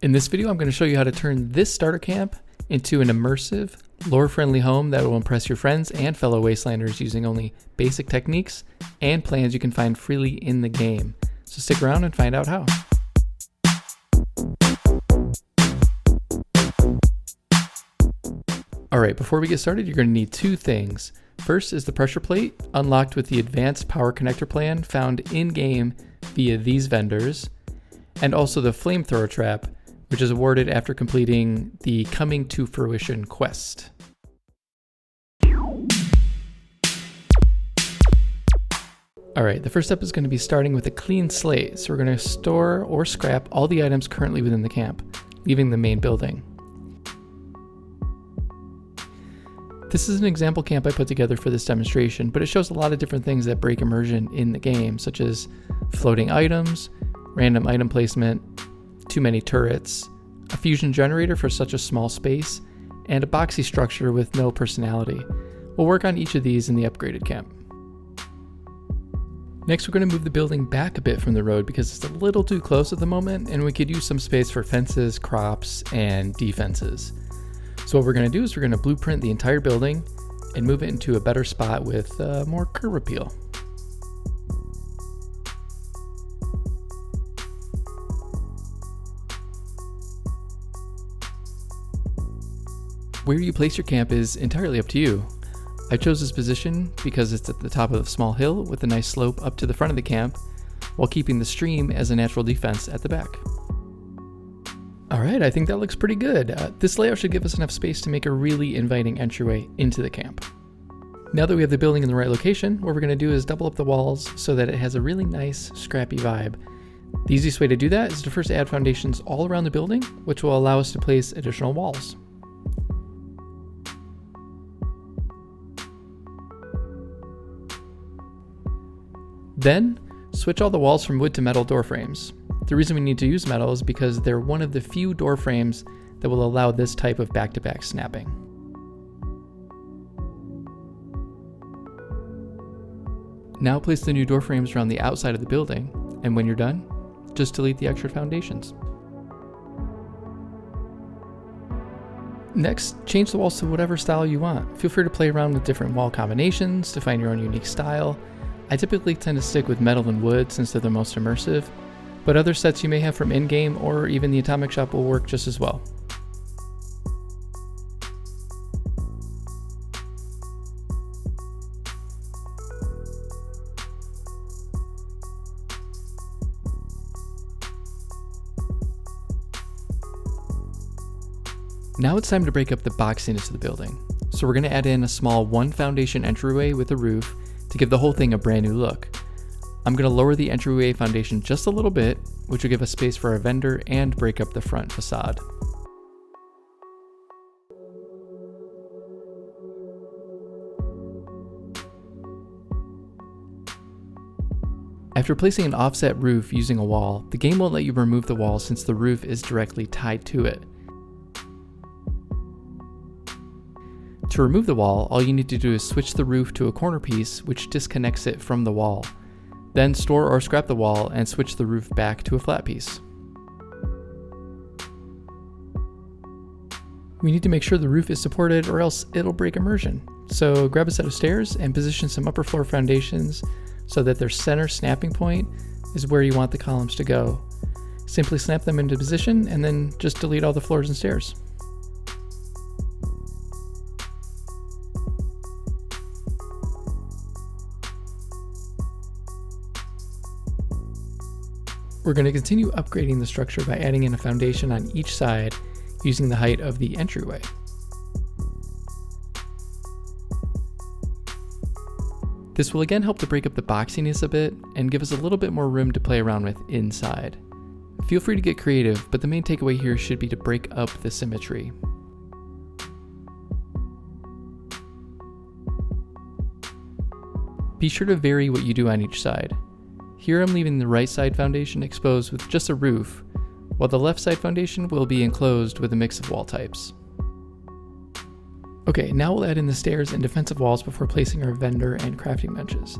In this video, I'm going to show you how to turn this starter camp into an immersive, lore-friendly home that will impress your friends and fellow wastelanders using only basic techniques and plans you can find freely in the game. So stick around and find out how. Alright, before we get started, you're going to need two things. First is the pressure plate, unlocked with the advanced power connector plan found in-game via these vendors, and also the flamethrower trap, which is awarded after completing the Coming to Fruition quest. Alright, the first step is going to be starting with a clean slate, so we're going to store or scrap all the items currently within the camp, leaving the main building. This is an example camp I put together for this demonstration, but it shows a lot of different things that break immersion in the game, such as floating items, random item placement, too many turrets, a fusion generator for such a small space, and a boxy structure with no personality. We'll work on each of these in the upgraded camp. Next, we're going to move the building back a bit from the road because it's a little too close at the moment, and we could use some space for fences, crops, and defenses. So what we're going to do is we're going to blueprint the entire building and move it into a better spot with more curb appeal. Where you place your camp is entirely up to you. I chose this position because it's at the top of a small hill with a nice slope up to the front of the camp, while keeping the stream as a natural defense at the back. Alright, I think that looks pretty good. This layout should give us enough space to make a really inviting entryway into the camp. Now that we have the building in the right location, what we're going to do is double up the walls so that it has a really nice, scrappy vibe. The easiest way to do that is to first add foundations all around the building, which will allow us to place additional walls. Then, switch all the walls from wood to metal door frames. The reason we need to use metal is because they're one of the few door frames that will allow this type of back-to-back snapping. Now place the new door frames around the outside of the building, and when you're done, just delete the extra foundations. Next, change the walls to whatever style you want. Feel free to play around with different wall combinations to find your own unique style. I typically tend to stick with metal and wood since they're the most immersive, but other sets you may have from in-game or even the Atomic Shop will work just as well. Now it's time to break up the boxiness of the building. So we're going to add in a small one foundation entryway with a roof to give the whole thing a brand new look. I'm going to lower the entryway foundation just a little bit, which will give us space for our vendor and break up the front facade. After placing an offset roof using a wall, the game won't let you remove the wall since the roof is directly tied to it. To remove the wall, all you need to do is switch the roof to a corner piece, which disconnects it from the wall. Then store or scrap the wall and switch the roof back to a flat piece. We need to make sure the roof is supported or else it'll break immersion. So grab a set of stairs and position some upper floor foundations so that their center snapping point is where you want the columns to go. Simply snap them into position and then just delete all the floors and stairs. We're going to continue upgrading the structure by adding in a foundation on each side using the height of the entryway. This will again help to break up the boxiness a bit and give us a little bit more room to play around with inside. Feel free to get creative, but the main takeaway here should be to break up the symmetry. Be sure to vary what you do on each side. Here I'm leaving the right side foundation exposed with just a roof, while the left side foundation will be enclosed with a mix of wall types. Okay, now we'll add in the stairs and defensive walls before placing our vendor and crafting benches.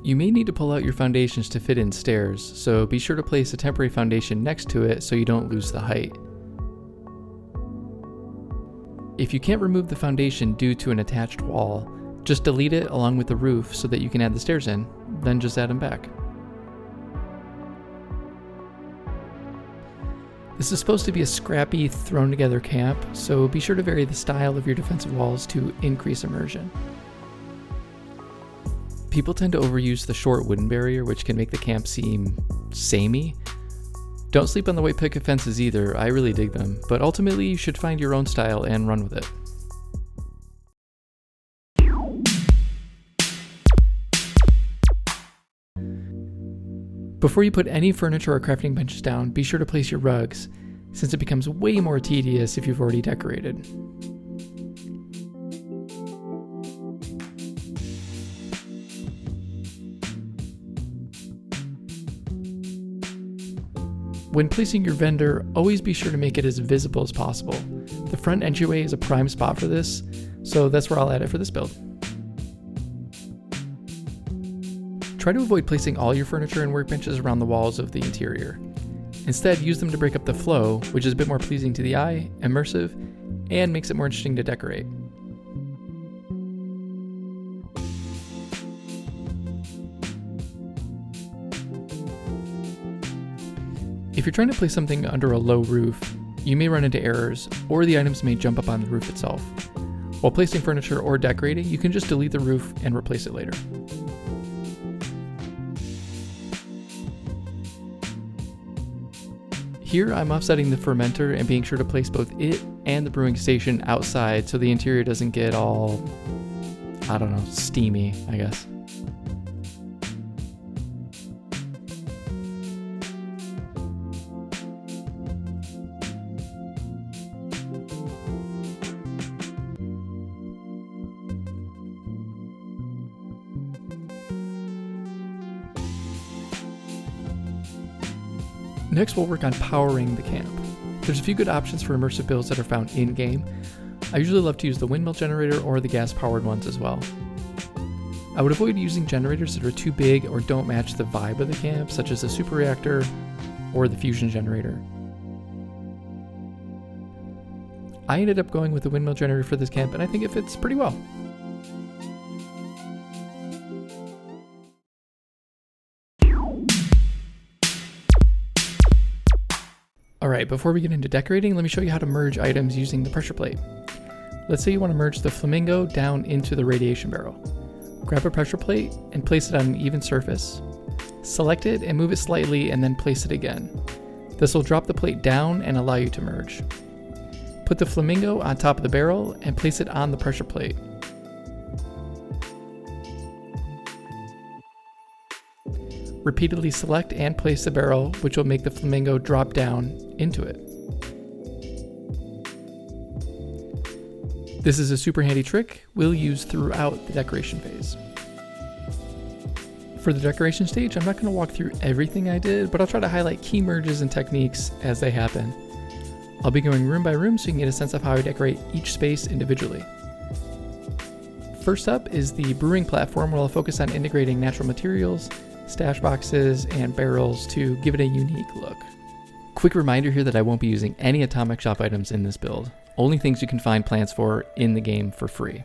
You may need to pull out your foundations to fit in stairs, so be sure to place a temporary foundation next to it so you don't lose the height. If you can't remove the foundation due to an attached wall, just delete it along with the roof so that you can add the stairs in, then just add them back. This is supposed to be a scrappy, thrown together camp, so be sure to vary the style of your defensive walls to increase immersion. People tend to overuse the short wooden barrier, which can make the camp seem samey. Don't sleep on the white picket fences either, I really dig them, but ultimately you should find your own style and run with it. Before you put any furniture or crafting benches down, be sure to place your rugs, since it becomes way more tedious if you've already decorated. When placing your vendor, always be sure to make it as visible as possible. The front entryway is a prime spot for this, so that's where I'll add it for this build. Try to avoid placing all your furniture and workbenches around the walls of the interior. Instead, use them to break up the flow, which is a bit more pleasing to the eye, immersive, and makes it more interesting to decorate. If you're trying to place something under a low roof, you may run into errors, or the items may jump up on the roof itself. While placing furniture or decorating, you can just delete the roof and replace it later. Here I'm offsetting the fermenter and being sure to place both it and the brewing station outside so the interior doesn't get all, steamy, I guess. Next, we'll work on powering the camp. There's a few good options for immersive builds that are found in-game. I usually love to use the windmill generator or the gas-powered ones as well. I would avoid using generators that are too big or don't match the vibe of the camp, such as the super reactor or the fusion generator. I ended up going with the windmill generator for this camp, and I think it fits pretty well. Alright, before we get into decorating, let me show you how to merge items using the pressure plate. Let's say you want to merge the flamingo down into the radiation barrel. Grab a pressure plate and place it on an even surface. Select it and move it slightly and then place it again. This will drop the plate down and allow you to merge. Put the flamingo on top of the barrel and place it on the pressure plate. Repeatedly select and place the barrel, which will make the flamingo drop down into it. This is a super handy trick we'll use throughout the decoration phase. For the decoration stage, I'm not going to walk through everything I did, but I'll try to highlight key merges and techniques as they happen. I'll be going room by room so you can get a sense of how I decorate each space individually. First up is the brewing platform, where I'll focus on integrating natural materials, stash boxes, and barrels to give it a unique look. Quick reminder here that I won't be using any Atomic Shop items in this build, only things you can find plants for in the game for free.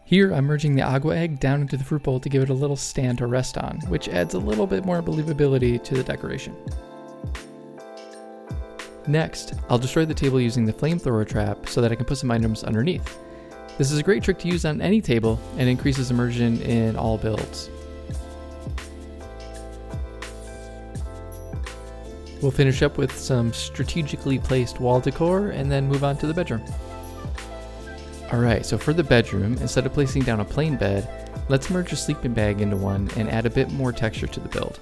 Here I'm merging the agua egg down into the fruit bowl to give it a little stand to rest on, which adds a little bit more believability to the decoration. Next, I'll destroy the table using the flamethrower trap so that I can put some items underneath. This is a great trick to use on any table and increases immersion in all builds. We'll finish up with some strategically placed wall decor and then move on to the bedroom. Alright, so for the bedroom, instead of placing down a plain bed, let's merge a sleeping bag into one and add a bit more texture to the build.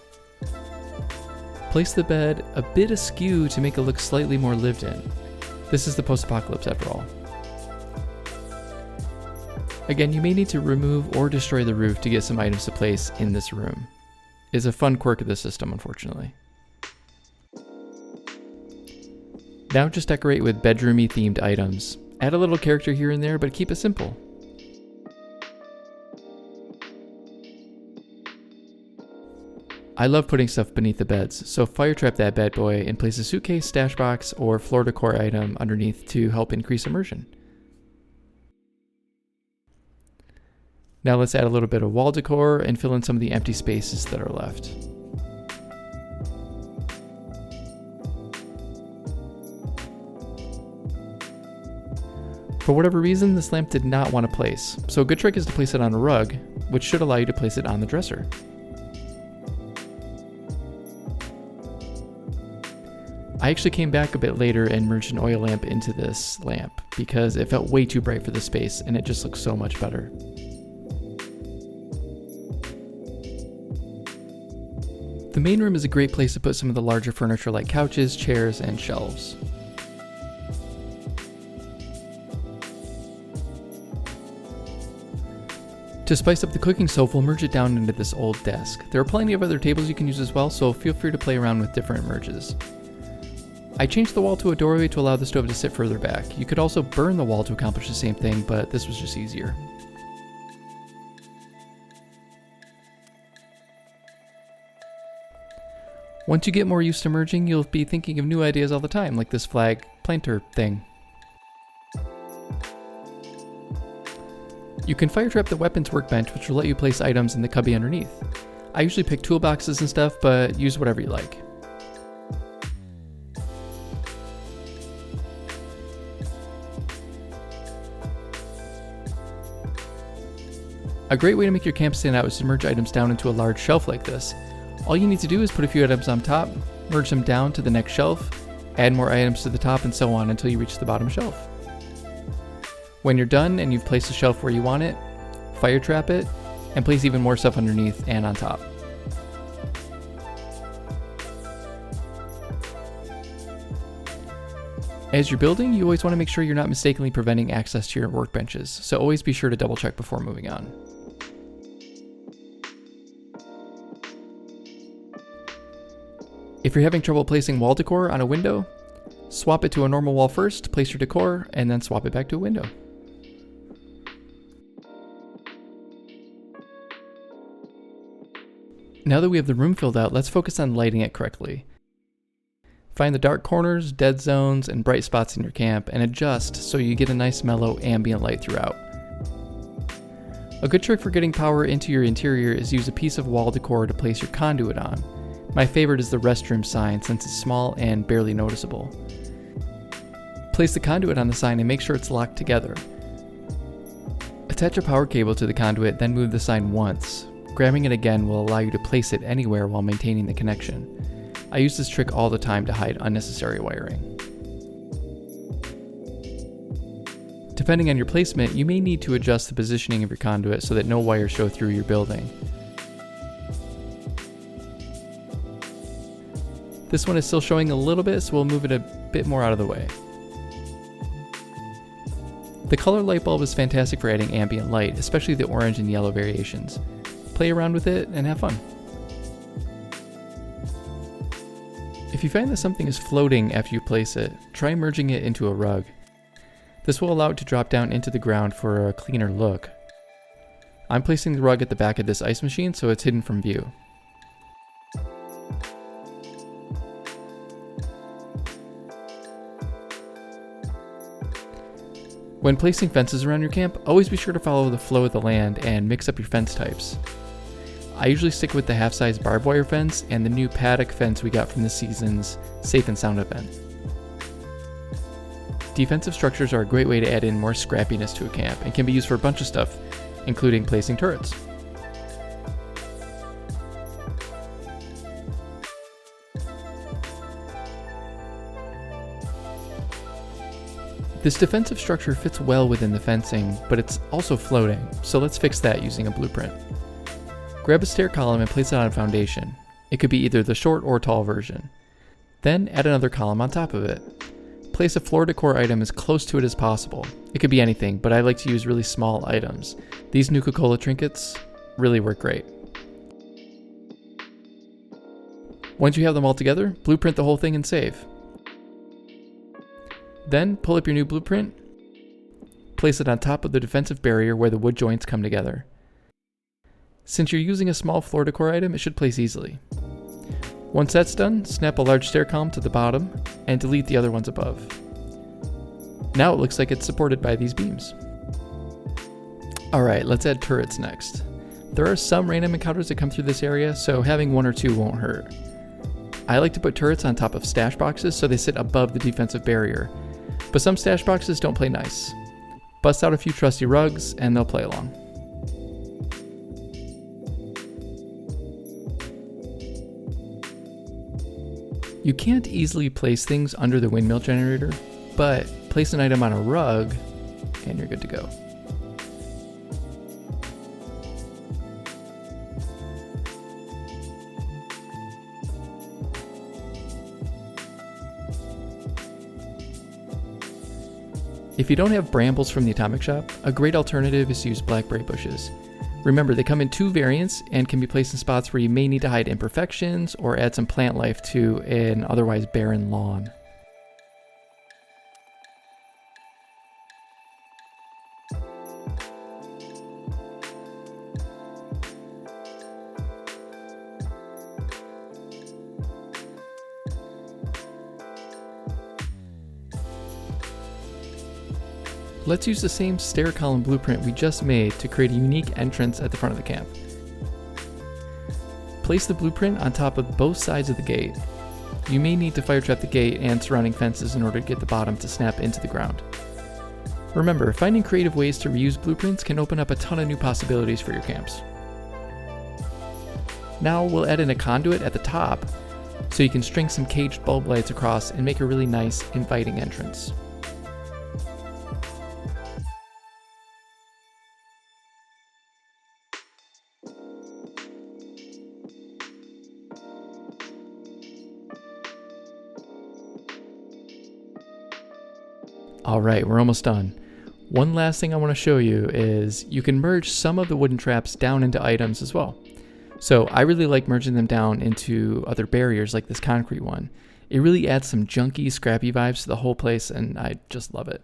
Place the bed a bit askew to make it look slightly more lived in. This is the post-apocalypse after all. Again, you may need to remove or destroy the roof to get some items to place in this room. It's a fun quirk of the system, unfortunately. Now just decorate with bedroomy themed items. Add a little character here and there, but keep it simple. I love putting stuff beneath the beds, so fire trap that bad boy and place a suitcase, stash box, or floor decor item underneath to help increase immersion. Now let's add a little bit of wall decor and fill in some of the empty spaces that are left. For whatever reason, this lamp did not want to place, so a good trick is to place it on a rug, which should allow you to place it on the dresser. I actually came back a bit later and merged an oil lamp into this lamp because it felt way too bright for the space and it just looks so much better. The main room is a great place to put some of the larger furniture like couches, chairs, and shelves. To spice up the cooking stove, we'll merge it down into this old desk. There are plenty of other tables you can use as well, so feel free to play around with different merges. I changed the wall to a doorway to allow the stove to sit further back. You could also burn the wall to accomplish the same thing, but this was just easier. Once you get more used to merging, you'll be thinking of new ideas all the time, like this flag planter thing. You can fire trap the weapons workbench, which will let you place items in the cubby underneath. I usually pick toolboxes and stuff, but use whatever you like. A great way to make your camp stand out is to merge items down into a large shelf like this. All you need to do is put a few items on top, merge them down to the next shelf, add more items to the top, and so on until you reach the bottom shelf. When you're done and you've placed the shelf where you want it, fire trap it, and place even more stuff underneath and on top. As you're building, you always want to make sure you're not mistakenly preventing access to your workbenches, so always be sure to double check before moving on. If you're having trouble placing wall decor on a window, swap it to a normal wall first, place your decor, and then swap it back to a window. Now that we have the room filled out, let's focus on lighting it correctly. Find the dark corners, dead zones, and bright spots in your camp, and adjust so you get a nice mellow ambient light throughout. A good trick for getting power into your interior is use a piece of wall decor to place your conduit on. My favorite is the restroom sign since it's small and barely noticeable. Place the conduit on the sign and make sure it's locked together. Attach a power cable to the conduit, then move the sign once. Grabbing it again will allow you to place it anywhere while maintaining the connection. I use this trick all the time to hide unnecessary wiring. Depending on your placement, you may need to adjust the positioning of your conduit so that no wires show through your building. This one is still showing a little bit, so we'll move it a bit more out of the way. The color light bulb is fantastic for adding ambient light, especially the orange and yellow variations. Play around with it and have fun. If you find that something is floating after you place it, try merging it into a rug. This will allow it to drop down into the ground for a cleaner look. I'm placing the rug at the back of this ice machine so it's hidden from view. When placing fences around your camp, always be sure to follow the flow of the land and mix up your fence types. I usually stick with the half-size barbed wire fence and the new paddock fence we got from this season's Safe and Sound event. Defensive structures are a great way to add in more scrappiness to a camp and can be used for a bunch of stuff, including placing turrets. This defensive structure fits well within the fencing, but it's also floating, so let's fix that using a blueprint. Grab a stair column and place it on a foundation. It could be either the short or tall version. Then add another column on top of it. Place a floor decor item as close to it as possible. It could be anything, but I like to use really small items. These Nuka-Cola trinkets really work great. Once you have them all together, blueprint the whole thing and save. Then pull up your new blueprint, place it on top of the defensive barrier where the wood joints come together. Since you're using a small floor decor item, it should place easily. Once that's done, snap a large stair column to the bottom and delete the other ones above. Now it looks like it's supported by these beams. Alright, let's add turrets next. There are some random encounters that come through this area, so having 1 or 2 won't hurt. I like to put turrets on top of stash boxes so they sit above the defensive barrier, but some stash boxes don't play nice. Bust out a few trusty rugs and they'll play along. You can't easily place things under the windmill generator, but place an item on a rug and you're good to go. If you don't have brambles from the atomic shop, a great alternative is to use blackberry bushes. Remember, they come in 2 variants and can be placed in spots where you may need to hide imperfections or add some plant life to an otherwise barren lawn. Let's use the same stair column blueprint we just made to create a unique entrance at the front of the camp. Place the blueprint on top of both sides of the gate. You may need to fire trap the gate and surrounding fences in order to get the bottom to snap into the ground. Remember, finding creative ways to reuse blueprints can open up a ton of new possibilities for your camps. Now we'll add in a conduit at the top so you can string some caged bulb lights across and make a really nice, inviting entrance. Alright, we're almost done. One last thing I want to show you is you can merge some of the wooden traps down into items as well. So I really like merging them down into other barriers like this concrete one. It really adds some junky, scrappy vibes to the whole place and I just love it.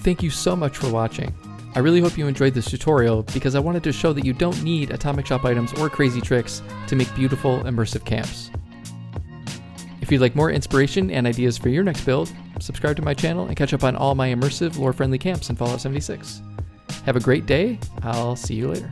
Thank you so much for watching. I really hope you enjoyed this tutorial because I wanted to show that you don't need atomic shop items or crazy tricks to make beautiful immersive camps. If you'd like more inspiration and ideas for your next build, subscribe to my channel and catch up on all my immersive, lore-friendly camps in Fallout 76. Have a great day. I'll see you later.